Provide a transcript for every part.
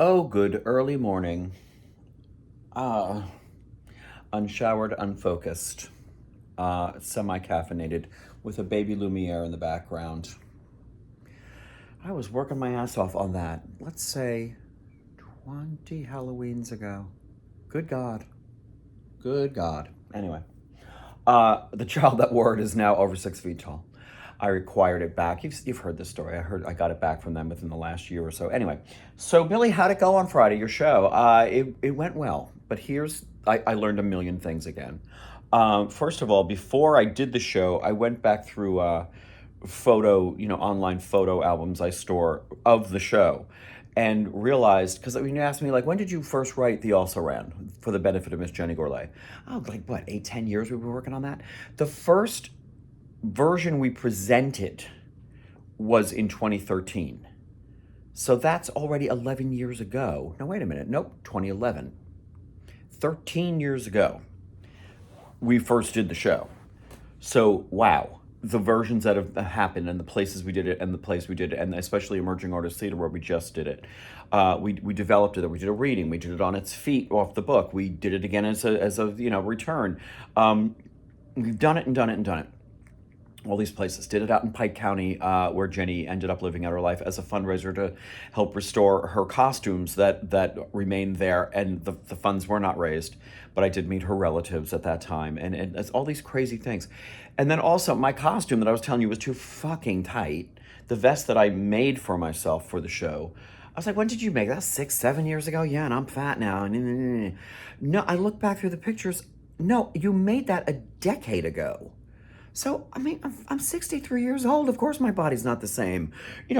Oh, good early morning. Ah, unshowered, unfocused, semi-caffeinated, with a baby Lumiere in the background. I was working my ass off on that. Let's say 20 Halloweens ago. Good God. Good God. Anyway, the child that wore it is now over 6 feet tall. I required it back. You've heard this story. I got it back from them within the last year or so. Anyway, so Billy, how'd it go on Friday? Your show? It went well, but I learned a million things again. First of all, before I did the show, I went back through online photo albums I store of the show, and realized, because when you asked me, like, when did you first write the Also Ran for the benefit of Miss Jenny Gourlay? Oh, like what, 8, 10 years we were working on that? The first version we presented was in 2013. So that's already 11 years ago. No, wait a minute. Nope, 2011. 13 years ago, we first did the show. So, wow. The versions that have happened and the places we did it and the place we did it, and especially Emerging Artist Theater where we just did it. We developed it. We did a reading. We did it on its feet off the book. We did it again as a return. We've done it and done it and done it. All these places. Did it out in Pike County, where Jenny ended up living out her life as a fundraiser to help restore her costumes that remained there, and the funds were not raised. But I did meet her relatives at that time, and it's all these crazy things. And then also, my costume that I was telling you was too fucking tight. The vest that I made for myself for the show. I was like, when did you make that? 6, 7 years ago? Yeah, and I'm fat now. No, I look back through the pictures. No, you made that a decade ago. So, I mean, I'm 63 years old. Of course, my body's not the same.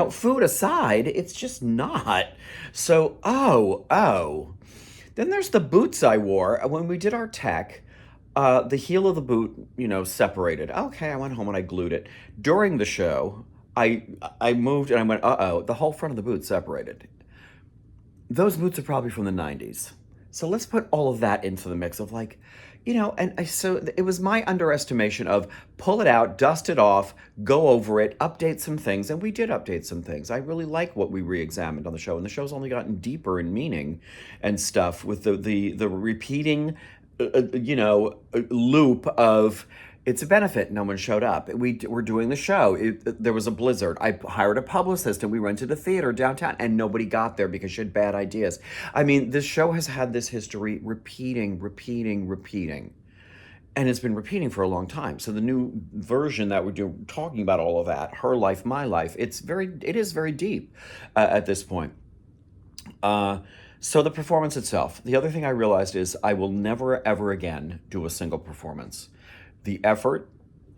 Food aside, it's just not. So, oh. Then there's the boots I wore. When we did our tech, the heel of the boot, separated. Okay, I went home and I glued it. During the show, I moved and I went, uh-oh, the whole front of the boot separated. Those boots are probably from the 90s. So let's put all of that into the mix of, like, so it was my underestimation of pull it out, dust it off, go over it, update some things. And we did update some things. I really like what we re-examined on the show. And the show's only gotten deeper in meaning and stuff with the repeating, loop of, it's a benefit. No one showed up. We're doing the show. There was a blizzard. I hired a publicist and we rented a theater downtown and nobody got there because she had bad ideas. I mean, this show has had this history repeating. And it's been repeating for a long time. So the new version that we're doing, talking about all of that, her life, my life, it is very deep at this point. So the performance itself. The other thing I realized is I will never ever again do a single performance. The effort.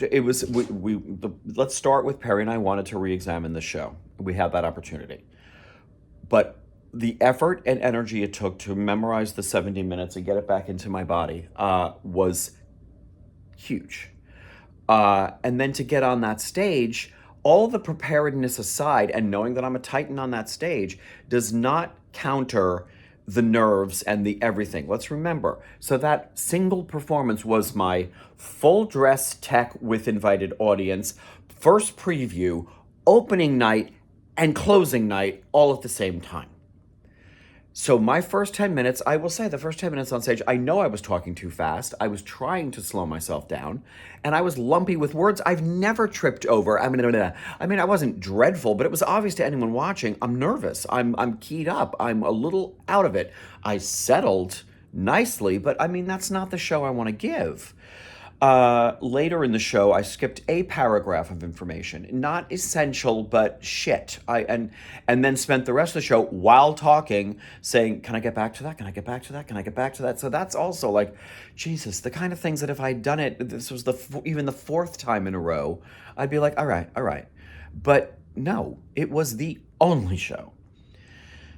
Let's start with Perry and I wanted to re-examine the show. We had that opportunity, but the effort and energy it took to memorize the 70 minutes and get it back into my body was huge. And then to get on that stage, all the preparedness aside, and knowing that I'm a titan on that stage does not counter the nerves and the everything. Let's remember. So that single performance was my full dress tech with invited audience, first preview, opening night, and closing night all at the same time. So my first 10 minutes, I will say the first 10 minutes on stage, I know I was talking too fast. I was trying to slow myself down, and I was lumpy with words I've never tripped over. I mean, I wasn't dreadful, but it was obvious to anyone watching. I'm nervous. I'm keyed up. I'm a little out of it. I settled nicely, but I mean, that's not the show I want to give. Later in the show, I skipped a paragraph of information, not essential, but shit. And then spent the rest of the show while talking, saying, "Can I get back to that? Can I get back to that? Can I get back to that?" So that's also like, Jesus, the kind of things that if I'd done it, this was even the fourth time in a row, I'd be like, all right. But no, it was the only show.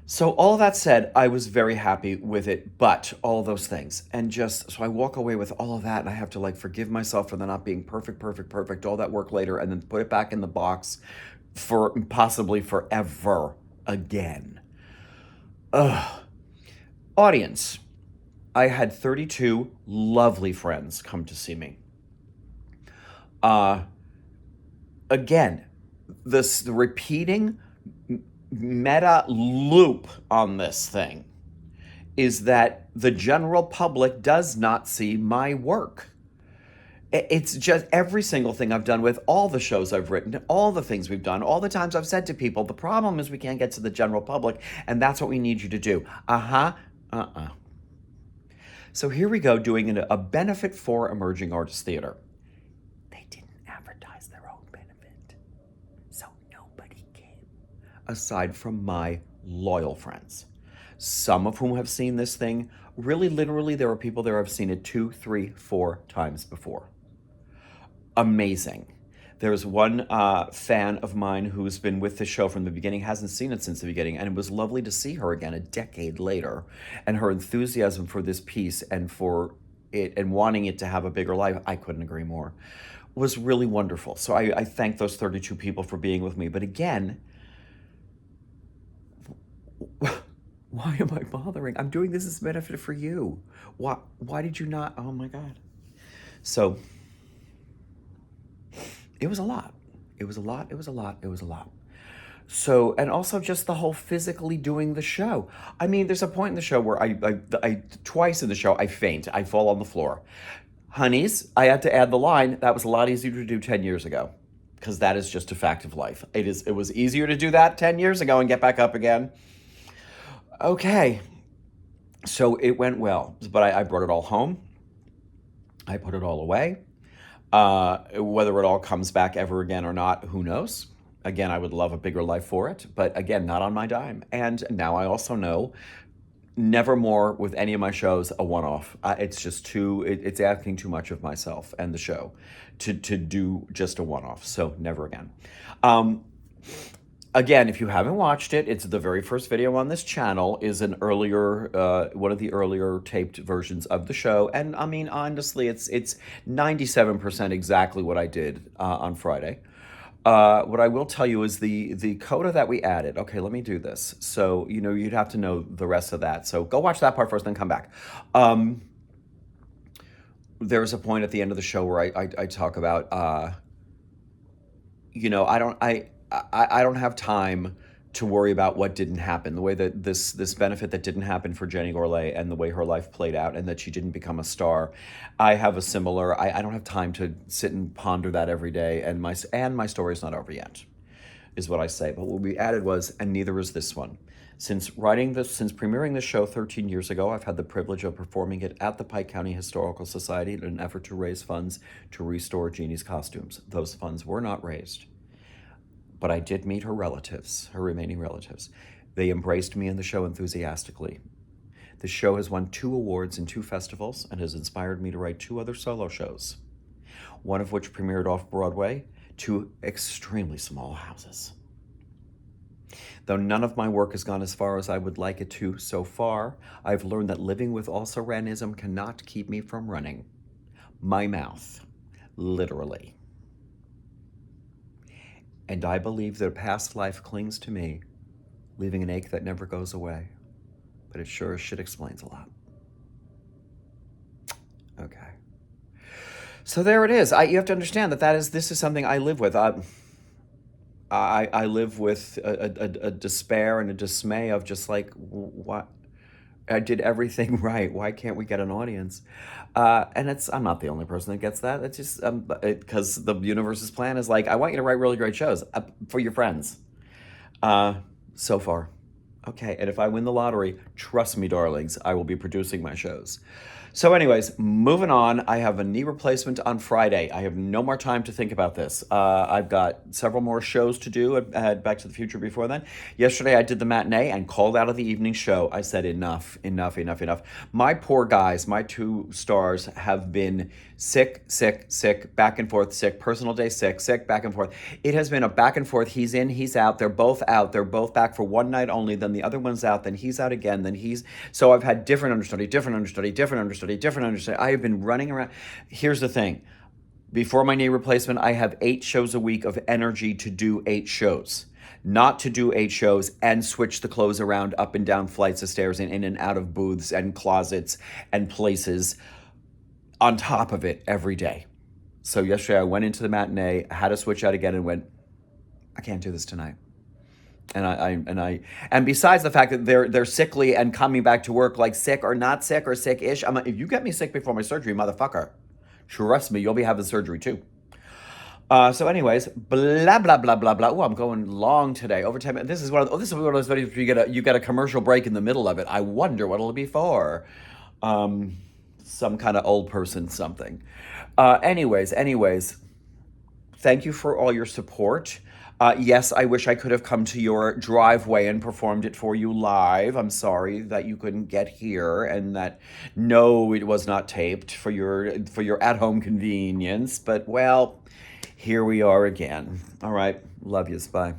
So all that said, I was very happy with it, but all those things. And just, so I walk away with all of that and I have to like forgive myself for the not being perfect, all that work later, and then put it back in the box for possibly forever again. Ugh. Audience. I had 32 lovely friends come to see me. Again, the repeating meta loop on this thing is that the general public does not see my work. It's just every single thing I've done with all the shows I've written, all the things we've done, all the times I've said to people, the problem is we can't get to the general public, and that's what we need you to do. So here we go doing a benefit for emerging artist theater. They didn't advertise their own benefit, so nobody came, aside from my loyal friends, some of whom have seen this thing. Really, literally, there are people there who've seen it 2, 3, 4 times before. Amazing. There's one fan of mine who's been with the show from the beginning, hasn't seen it since the beginning, and it was lovely to see her again a decade later. And her enthusiasm for this piece and for it and wanting it to have a bigger life, I couldn't agree more, was really wonderful. So I thank those 32 people for being with me. But again, why am I bothering? I'm doing this as a benefit for you. Why did you not? Oh my God. So it was a lot. It was a lot. It was a lot. It was a lot. So, and also just the whole physically doing the show. I mean, there's a point in the show where I twice in the show, I faint. I fall on the floor. Honeys, I had to add the line, that was a lot easier to do 10 years ago, because that is just a fact of life. It was easier to do that 10 years ago and get back up again. Okay. So it went well, but I brought it all home. I put it all away. Whether it all comes back ever again or not, who knows? Again, I would love a bigger life for it, but again, not on my dime. And now I also know never more with any of my shows a one-off. It's just it's asking too much of myself and the show to do just a one-off. So never again. Again, if you haven't watched it, it's the very first video on this channel is an earlier, one of the earlier taped versions of the show. And I mean, honestly, it's 97% exactly what I did on Friday. What I will tell you is the coda that we added. Okay, let me do this. So, you'd have to know the rest of that. So go watch that part first, then come back. There's a point at the end of the show where I talk about, I don't have time to worry about what didn't happen. The way that this benefit that didn't happen for Jenny Gourlay and the way her life played out and that she didn't become a star. I have a similar, I don't have time to sit and ponder that every day. And my story's not over yet, is what I say. But what we added was, and neither is this one. Since premiering this show 13 years ago, I've had the privilege of performing it at the Pike County Historical Society in an effort to raise funds to restore Jeannie's costumes. Those funds were not raised. But I did meet her relatives, her remaining relatives. They embraced me in the show enthusiastically. The show has won 2 awards in 2 festivals and has inspired me to write 2 other solo shows, one of which premiered off-Broadway, 2 extremely small houses. Though none of my work has gone as far as I would like it to so far, I've learned that living with also-ranism cannot keep me from running my mouth, literally. And I believe that a past life clings to me, leaving an ache that never goes away. But it sure as shit explains a lot. Okay. So there it is. You have to understand that this is something I live with. I live with a despair and a dismay of just like, what? I did everything right. Why can't we get an audience? And I'm not the only person that gets that. It's just because the universe's plan is like, I want you to write really great shows for your friends. So far. Okay, and if I win the lottery, trust me, darlings, I will be producing my shows. So anyways, moving on, I have a knee replacement on Friday. I have no more time to think about this. I've got several more shows to do. I had Back to the Future before then. Yesterday I did the matinee and called out of the evening show. I said enough. My poor guys, my 2 stars have been sick, back and forth, sick, personal day, sick, back and forth. It has been a back and forth. He's in, he's out. They're both out. They're both back for one night only. Then the other one's out. Then he's out again. So I've had different understudy. I have been running around. Here's the thing. Before my knee replacement, I have 8 shows a week of energy to do 8 shows. Not to do 8 shows and switch the clothes around up and down flights of stairs and in and out of booths and closets and places on top of it every day. So yesterday I went into the matinee, had to switch out again and went, I can't do this tonight. And besides the fact that they're sickly and coming back to work like sick or not sick or sick-ish, I'm like, if you get me sick before my surgery, motherfucker, trust me, you'll be having surgery too. So, anyways, blah blah blah blah blah. Oh, I'm going long today, over 10 minutes. This is one of those videos where you get a commercial break in the middle of it. I wonder what it'll be for. Um, some kind of old person something. Anyways, thank you for all your support. Yes, I wish I could have come to your driveway and performed it for you live. I'm sorry that you couldn't get here, and that no, it was not taped for your at-home convenience. But well, here we are again. All right, love yous. Bye.